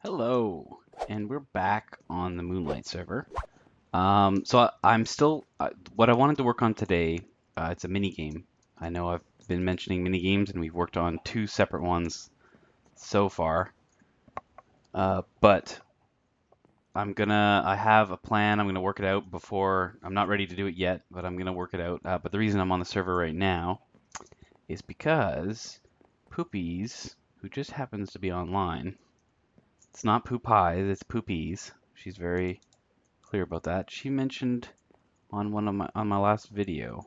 Hello, and we're back on the Moonlight server. I'm still what I wanted to work on today. It's a mini game. I know I've been mentioning mini games, and we've worked on two separate ones so far. But I have a plan. I'm gonna work it out before. I'm not ready to do it yet, but I'm gonna work it out. But the reason I'm on the server right now is because PoOoPiez, who just happens to be online. It's not PoOoPiez, it's PoOoPiez. She's very clear about that. She mentioned on my last video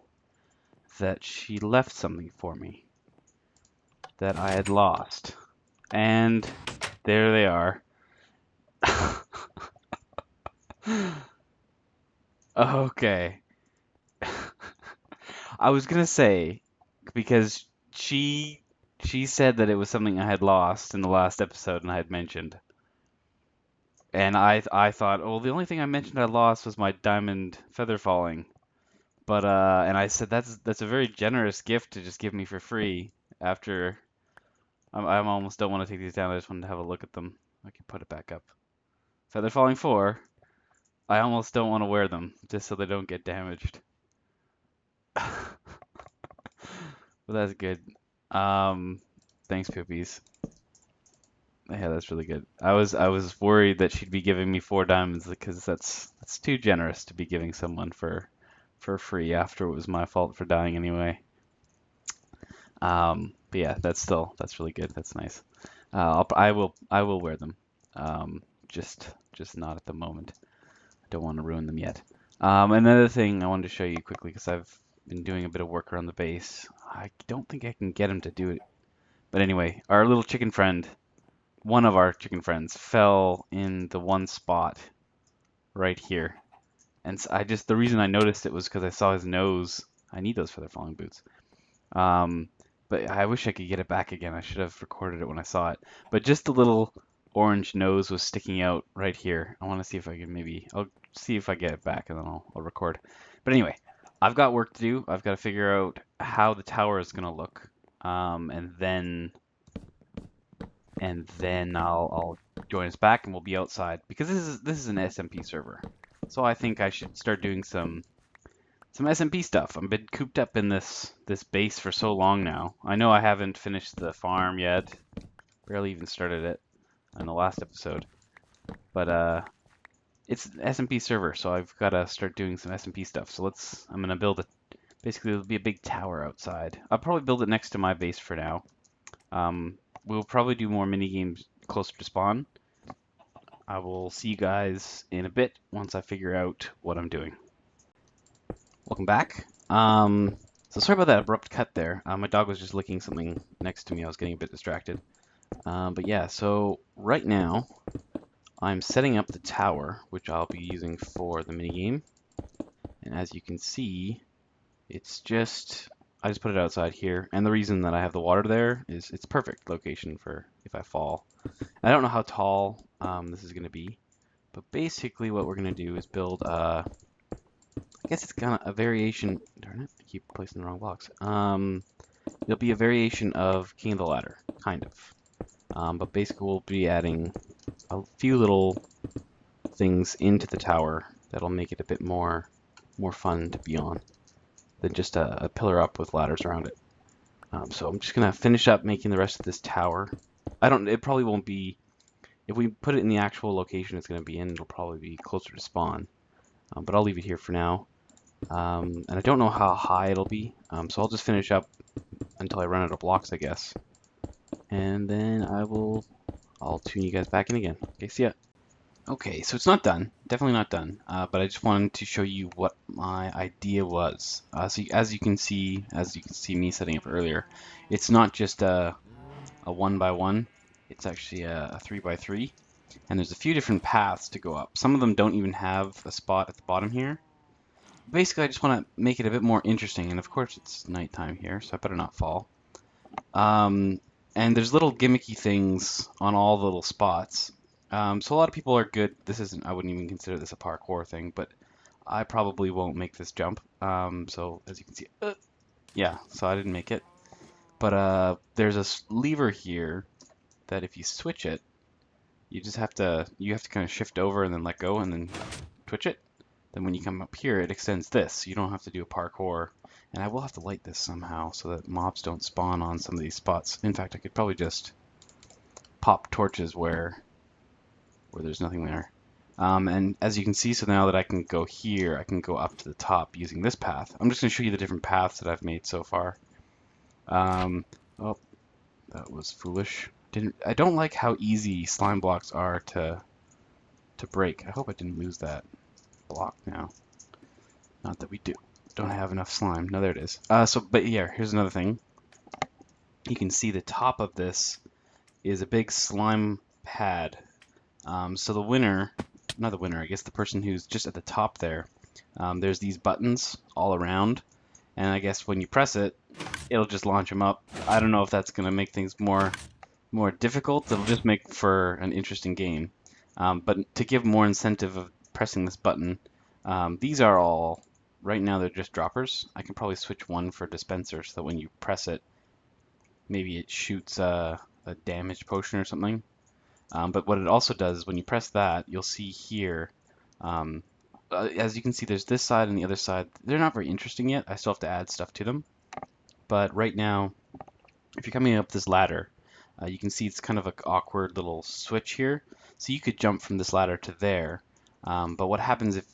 that she left something for me that I had lost. And there they are. Okay. I was gonna say because she said that it was something I had lost in the last episode and I had mentioned. And I thought, oh, the only thing I mentioned I lost was my diamond feather falling. But and I said that's a very generous gift to just give me for free after I almost don't want to take these down. I just wanted to have a look at them. I can put it back up. Feather Falling 4. I almost don't want to wear them just so they don't get damaged. But that's good. Um, Thanks, PoOoPiez. Yeah, that's really good. I was worried that she'd be giving me 4 diamonds because that's too generous to be giving someone for free after it was my fault for dying anyway. But yeah, that's really good. That's nice. I will wear them. Just not at the moment. I don't want to ruin them yet. Another thing I wanted to show you quickly because I've been doing a bit of work around the base. I don't think I can get him to do it. But anyway, our little chicken friend, one of our chicken friends, fell in the one spot right here. And the reason I noticed it was because I saw his nose. I need those feather falling boots. Um, but I wish I could get it back again. I should have recorded it when I saw it. But just the little orange nose was sticking out right here. I want to see if I can I'll see if I get it back and then I'll record. But anyway, I've got work to do. I've got to figure out how the tower is going to look. And then I'll join us back and we'll be outside because this is an SMP server. So I think I should start doing some SMP stuff. I've been cooped up in this base for so long now. I know I haven't finished the farm yet. Barely even started it in the last episode. But it's an SMP server, so I've got to start doing some SMP stuff. So I'm gonna build basically it'll be a big tower outside. I'll probably build it next to my base for now. We'll probably do more mini games closer to spawn. I will see you guys in a bit once I figure out what I'm doing. Welcome back. So sorry about that abrupt cut there. My dog was just licking something next to me. I was getting a bit distracted. But yeah, so right now I'm setting up the tower, which I'll be using for the minigame. And as you can see, I just put it outside here. And the reason that I have the water there is it's perfect location for if I fall. I don't know how tall this is going to be, but basically what we're going to do is build I guess it's kind of a variation. Darn it, I keep placing the wrong blocks. It'll be a variation of King of the Ladder, kind of. But basically, we'll be adding a few little things into the tower that'll make it a bit more fun to be on than just a pillar up with ladders around it. So I'm just gonna finish up making the rest of this tower. It probably won't be. If we put it in the actual location it's gonna be in, it'll probably be closer to spawn. But I'll leave it here for now. And I don't know how high it'll be, so I'll just finish up until I run out of blocks, I guess. And then I'll tune you guys back in again. Okay, see ya. Okay, so it's not done, definitely not done, but I just wanted to show you what my idea was. So as you can see me setting up earlier, it's not just a 1x1, it's actually a 3x3, and there's a few different paths to go up. Some of them don't even have a spot at the bottom here. Basically, I just want to make it a bit more interesting, and of course it's nighttime here, so I better not fall. And there's little gimmicky things on all the little spots. So a lot of people are good. I wouldn't even consider this a parkour thing, but I probably won't make this jump. So as you can see, yeah, so I didn't make it. But there's a lever here that if you switch it, You just have to kind of shift over and then let go and then twitch it. Then when you come up here, it extends this. You don't have to do a parkour. And I will have to light this somehow so that mobs don't spawn on some of these spots. In fact, I could probably just pop torches where there's nothing there. And as you can see, so now that I can go here, I can go up to the top using this path. I'm just going to show you the different paths that I've made so far. Oh, that was foolish. I don't like how easy slime blocks are to break. I hope I didn't lose that block now. Not that we don't have enough slime. No, there it is. But yeah, here's another thing. You can see the top of this is a big slime pad. So the winner, not the winner, I guess the person who's just at the top there, there's these buttons all around, and I guess when you press it, it'll just launch them up. I don't know if that's going to make things more difficult. It'll just make for an interesting game. But to give more incentive of pressing this button, these are all, right now they're just droppers. I can probably switch one for dispenser so that when you press it, maybe it shoots a damage potion or something. But what it also does is when you press that, you'll see here, as you can see, there's this side and the other side. They're not very interesting yet. I still have to add stuff to them. But right now, if you're coming up this ladder, you can see it's kind of an awkward little switch here. So you could jump from this ladder to there. But what happens if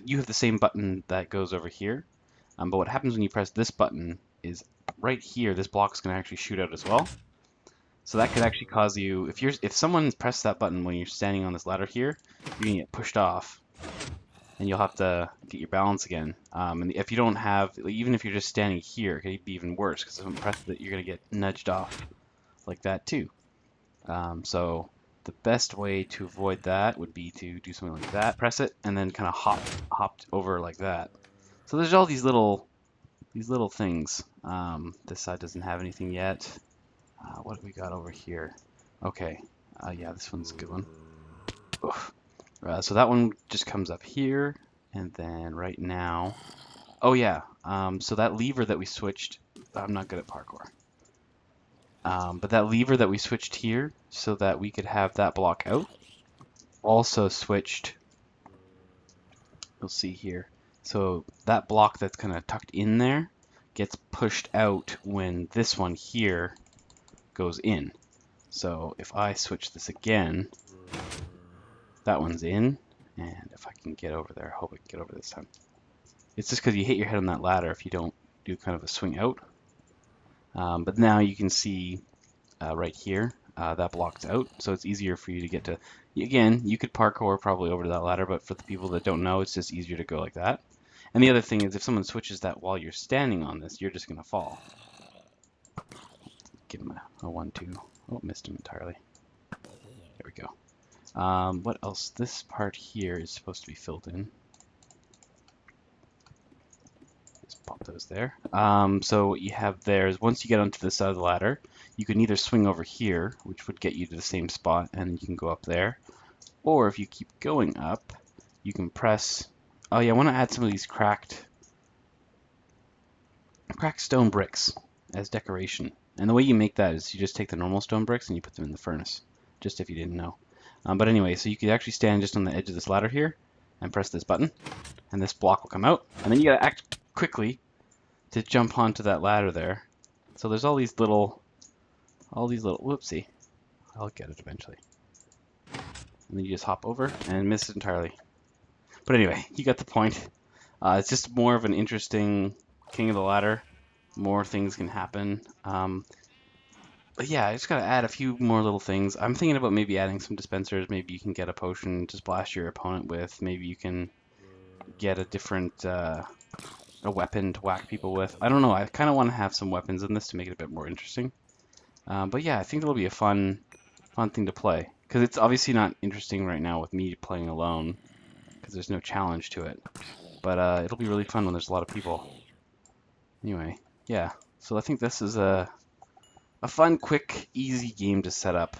you have the same button that goes over here? But what happens when you press this button is right here, this block is going to actually shoot out as well. So that could actually cause you, if someone pressed that button when you're standing on this ladder here, you're going to get pushed off. And you'll have to get your balance again. And if you don't have, even if you're just standing here, it could be even worse, because if someone presses it, you're going to get nudged off like that too. So the best way to avoid that would be to do something like that, press it, and then kind of hop over like that. So there's all these little things. This side doesn't have anything yet. What do we got over here? Okay, yeah, this one's a good one. Oof. So that one just comes up here, and then right now, oh yeah, so that lever that we switched, I'm not good at parkour. But that lever that we switched here so that we could have that block out, also switched, you'll see here. So that block that's kind of tucked in there gets pushed out when this one here goes in. So if I switch this again, that one's in, and if I can get over there, I hope I can get over this time. It's just because you hit your head on that ladder if you don't do kind of a swing out. But now you can see right here, that block's out, so it's easier for you to get to. Again, you could parkour probably over to that ladder, but for the people that don't know, it's just easier to go like that. And the other thing is if someone switches that while you're standing on this, you're just going to fall. Give him a 1-2. Oh, missed him entirely. There we go. What else? This part here is supposed to be filled in. Just pop those there. So what you have there is once you get onto this side of the ladder, you can either swing over here, which would get you to the same spot, and you can go up there. Or if you keep going up, you can press... Oh yeah, I want to add some of these cracked stone bricks as decoration. And the way you make that is you just take the normal stone bricks and you put them in the furnace, just if you didn't know. But anyway, so you could actually stand just on the edge of this ladder here and press this button, and this block will come out. And then you gotta act quickly to jump onto that ladder there. So there's all these little, whoopsie. I'll get it eventually. And then you just hop over and miss it entirely. But anyway, you got the point. It's just more of an interesting king of the ladder. More things can happen. But yeah, I just gotta add a few more little things. I'm thinking about maybe adding some dispensers. Maybe you can get a potion to blast your opponent with. Maybe you can get a different a weapon to whack people with. I don't know. I kind of want to have some weapons in this to make it a bit more interesting. But yeah, I think it'll be a fun thing to play. Because it's obviously not interesting right now with me playing alone, because there's no challenge to it. But it'll be really fun when there's a lot of people. Anyway, yeah. So I think this is a fun, quick, easy game to set up.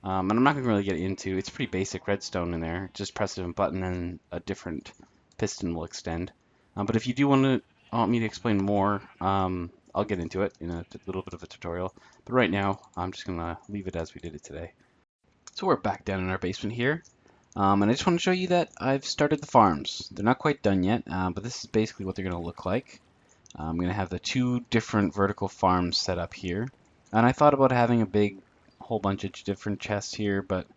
And I'm not going to really get into. It's pretty basic redstone in there. Just press a button and a different piston will extend. But if you do want me to explain more, I'll get into it in a little bit of a tutorial. But right now, I'm just going to leave it as we did it today. So we're back down in our basement here, and I just want to show you that I've started the farms. They're not quite done yet, but this is basically what they're going to look like. I'm going to have the two different vertical farms set up here, and I thought about having a big whole bunch of different chests here, but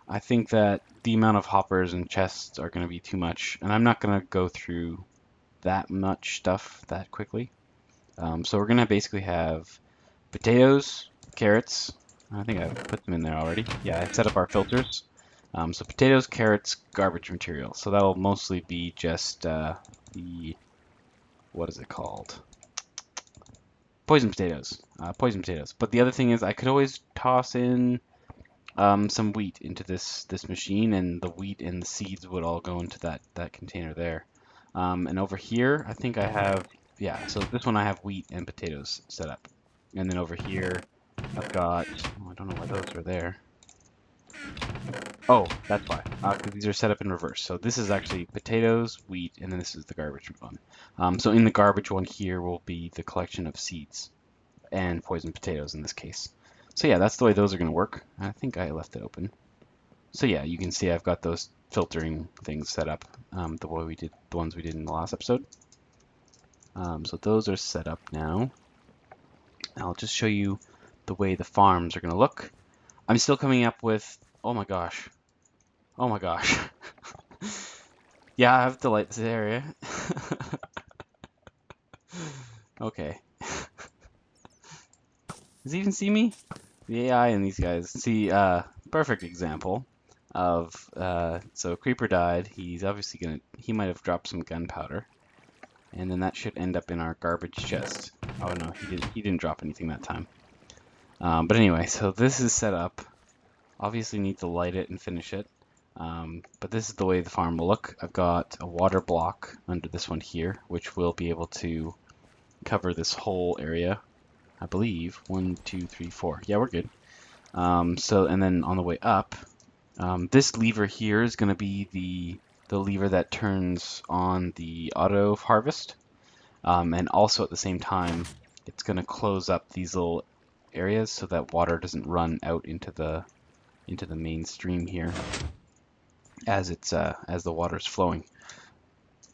I think that the amount of hoppers and chests are going to be too much, and I'm not going to go through that much stuff that quickly. So we're going to basically have potatoes, carrots. I think I put them in there already. Yeah, I set up our filters. So potatoes, carrots, garbage material. So that'll mostly be just what is it called? Poison potatoes. Poison potatoes. But the other thing is I could always toss in some wheat into this machine, and the wheat and the seeds would all go into that container there. And over here, I think I have, yeah, so this one I have wheat and potatoes set up. And then over here, I've got, oh, I don't know why those are there. Oh, that's why, because these are set up in reverse. So this is actually potatoes, wheat, and then this is the garbage one. So in the garbage one here will be the collection of seeds and poison potatoes in this case. So yeah, that's the way those are going to work. I think I left it open. So yeah, you can see I've got those filtering things set up the way we did the ones we did in the last episode. So those are set up now. I'll just show you the way the farms are going to look. I'm still coming up with, oh my gosh. Oh my gosh. Yeah, I have to light this area. Okay. Does he even see me? The AI and these guys. See, perfect example of, so Creeper died. He's obviously he might have dropped some gunpowder. And then that should end up in our garbage chest. Oh no, he didn't drop anything that time. But anyway, so this is set up. Obviously need to light it and finish it. But this is the way the farm will look. I've got a water block under this one here, which will be able to cover this whole area. I believe 1, 2, 3, 4. Yeah, we're good. So and then on the way up, this lever here is going to be the lever that turns on the auto harvest, and also at the same time, it's going to close up these little areas so that water doesn't run out into the main stream here as the water's flowing.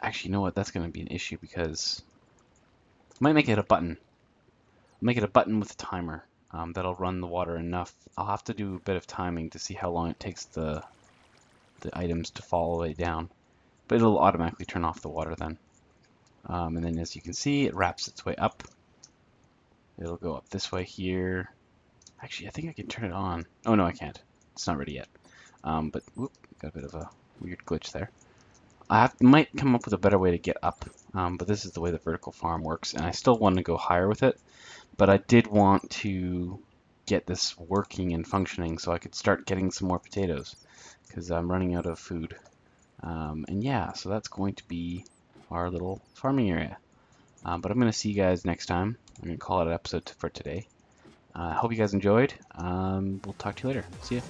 Actually, you know what? That's going to be an issue because I might make it a button. Make it a button with a timer that'll run the water enough. I'll have to do a bit of timing to see how long it takes the items to fall all the way down, but it'll automatically turn off the water then. And then as you can see, it wraps its way up. It'll go up this way here. Actually, I think I can turn it on. Oh no, I can't. It's not ready yet. But whoop, got a bit of a weird glitch there. I might come up with a better way to get up, but this is the way the vertical farm works, and I still want to go higher with it, but I did want to get this working and functioning so I could start getting some more potatoes, because I'm running out of food. And yeah, so that's going to be our little farming area. But I'm going to see you guys next time. I'm going to call it an episode for today. I hope you guys enjoyed. We'll talk to you later. See ya.